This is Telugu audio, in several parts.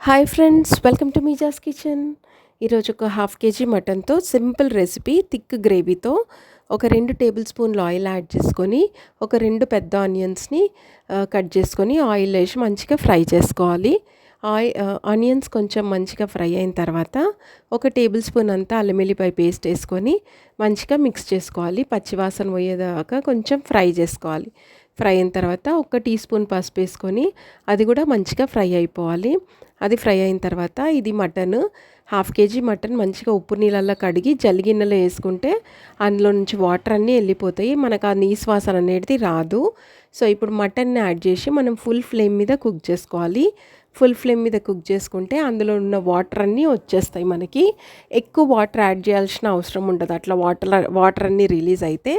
Hi friends, welcome to Meeza's kitchen. ఈరోజు ఒక హాఫ్ కేజీ మటన్తో సింపుల్ రెసిపీ థిక్ గ్రేవీతో ఒక 2 టేబుల్ స్పూన్లు ఆయిల్ యాడ్ చేసుకొని ఒక 2 పెద్ద ఆనియన్స్ని కట్ చేసుకొని ఆయిల్ వేసి మంచిగా ఫ్రై చేసుకోవాలి. ఆనియన్స్ కొంచెం మంచిగా ఫ్రై అయిన తర్వాత ఒక టేబుల్ స్పూన్ అంతా అల్లం వెల్లిపాయ పేస్ట్ వేసుకొని మంచిగా మిక్స్ చేసుకోవాలి. పచ్చివాసన పోయేదాకా కొంచెం ఫ్రై చేసుకోవాలి. ఫ్రై అయిన తర్వాత ఒక టీ స్పూన్ పసుపు వేసుకొని అది కూడా మంచిగా ఫ్రై అయిపోవాలి. అది ఫ్రై అయిన తర్వాత ఇది మటన్, హాఫ్ కేజీ మటన్ మంచిగా ఉప్పు నీళ్ళల్లో కడిగి జల్లిగిన్నెలో వేసుకుంటే అందులో నుంచి వాటర్ అన్నీ వెళ్ళిపోతాయి, మనకు ఆ నీసు వాసన అనేది రాదు. సో ఇప్పుడు మటన్ని యాడ్ చేసి మనం ఫుల్ ఫ్లేమ్ మీద కుక్ చేసుకోవాలి. ఫుల్ ఫ్లేమ్ మీద కుక్ చేసుకుంటే అందులో ఉన్న వాటర్ అన్నీ వచ్చేస్తాయి. మనకి ఎక్కువ వాటర్ యాడ్ చేయాల్సిన అవసరం ఉండదు. అట్లా వాటర్ అన్నీ రిలీజ్ అయితే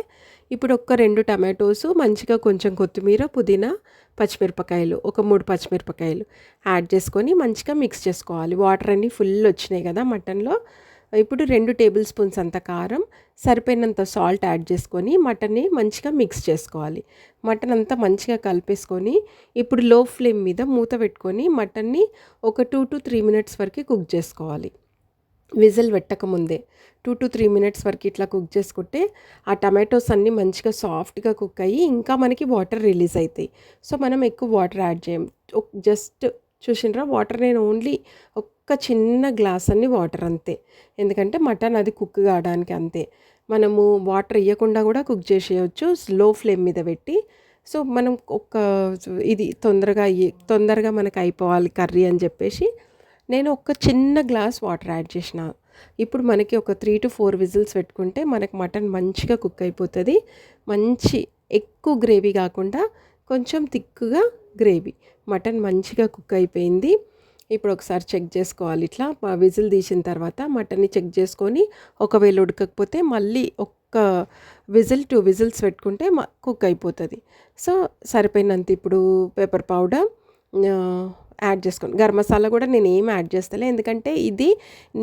ఇప్పుడు ఒక 2 టమాటోస్, మంచిగా కొంచెం కొత్తిమీర, పుదీనా, పచ్చిమిరపకాయలు ఒక 3 పచ్చిమిరపకాయలు యాడ్ చేసుకొని మంచిగా మిక్స్ చేసుకోవాలి. వాటర్ అన్నీ ఫుల్ వచ్చినాయి కదా మటన్లో. ఇప్పుడు 2 టేబుల్ స్పూన్స్ అంత కారం, సరిపోయినంత సాల్ట్ యాడ్ చేసుకొని మటన్ని మంచిగా మిక్స్ చేసుకోవాలి. మటన్ అంతా మంచిగా కలిపేసుకొని ఇప్పుడు లో ఫ్లేమ్ మీద మూత పెట్టుకొని మటన్ని ఒక 2 to 3 మినిట్స్ వరకు కుక్ చేసుకోవాలి. విజిల్ పెట్టకముందే 2 to 3 మినిట్స్ వరకు ఇట్లా కుక్ చేసుకుంటే ఆ టమాటోస్ అన్నీ మంచిగా సాఫ్ట్గా కుక్ అయ్యి ఇంకా మనకి వాటర్ రిలీజ్ అవుతాయి. సో మనం ఎక్కువ వాటర్ యాడ్ చేయం. జస్ట్ చూసినరా వాటర్, నేను ఓన్లీ ఒక్క చిన్న గ్లాస్ అన్ని వాటర్ అంతే. ఎందుకంటే మటన్ అది కుక్ కావడానికి అంతే. మనము వాటర్ ఇవ్వకుండా కూడా కుక్ చేసేయచ్చు లో ఫ్లేమ్ మీద పెట్టి. సో మనం ఇది తొందరగా మనకు అయిపోవాలి కర్రీ అని చెప్పేసి నేను ఒక చిన్న గ్లాస్ వాటర్ యాడ్ చేసిన. ఇప్పుడు మనకి ఒక 3 to 4 విజిల్స్ పెట్టుకుంటే మనకి మటన్ మంచిగా కుక్ అయిపోతుంది. ఎక్కువ గ్రేవీ కాకుండా కొంచెం థిక్గా గ్రేవీ. మటన్ మంచిగా కుక్ అయిపోయింది. ఇప్పుడు ఒకసారి చెక్ చేసుకోవాలి. ఇట్లా విజిల్ తీసిన తర్వాత మటన్ని చెక్ చేసుకొని ఒకవేళ ఉడకకపోతే మళ్ళీ ఒక్క విజిల్ 2 విజిల్స్ పెట్టుకుంటే కుక్ అయిపోతుంది. సో సరిపోయినంత ఇప్పుడు పెప్పర్ పౌడర్ యాడ్ చేసుకోండి. గరం మసాలా కూడా నేను ఏం యాడ్ చేస్తలే, ఎందుకంటే ఇది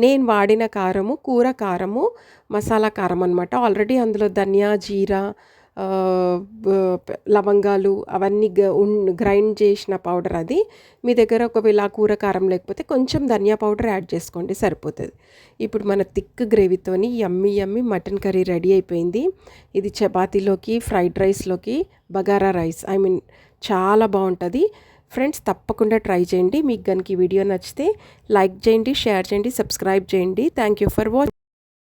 నేను వాడిన కారము కూర కారము, మసాలా కారం అనమాట. ఆల్రెడీ అందులో ధనియా, జీరా, లవంగాలు అవన్నీ గ్రైండ్ చేసిన పౌడర్ అది. మీ దగ్గర ఒకవేళ కూర కారం లేకపోతే కొంచెం ధనియా పౌడర్ యాడ్ చేసుకోండి, సరిపోతుంది. ఇప్పుడు మన థిక్ గ్రేవీతోని యమ్మీ మటన్ కర్రీ రెడీ అయిపోయింది. ఇది చపాతీలోకి, ఫ్రైడ్ రైస్లోకి, బగారా రైస్, చాలా బాగుంటుంది. ఫ్రెండ్స్ తప్పకుండా ట్రై చేయండి. మీకు కనుక ఈ వీడియో నచ్చితే లైక్ చేయండి, షేర్ చేయండి, సబ్స్క్రైబ్ చేయండి. Thank you for watching.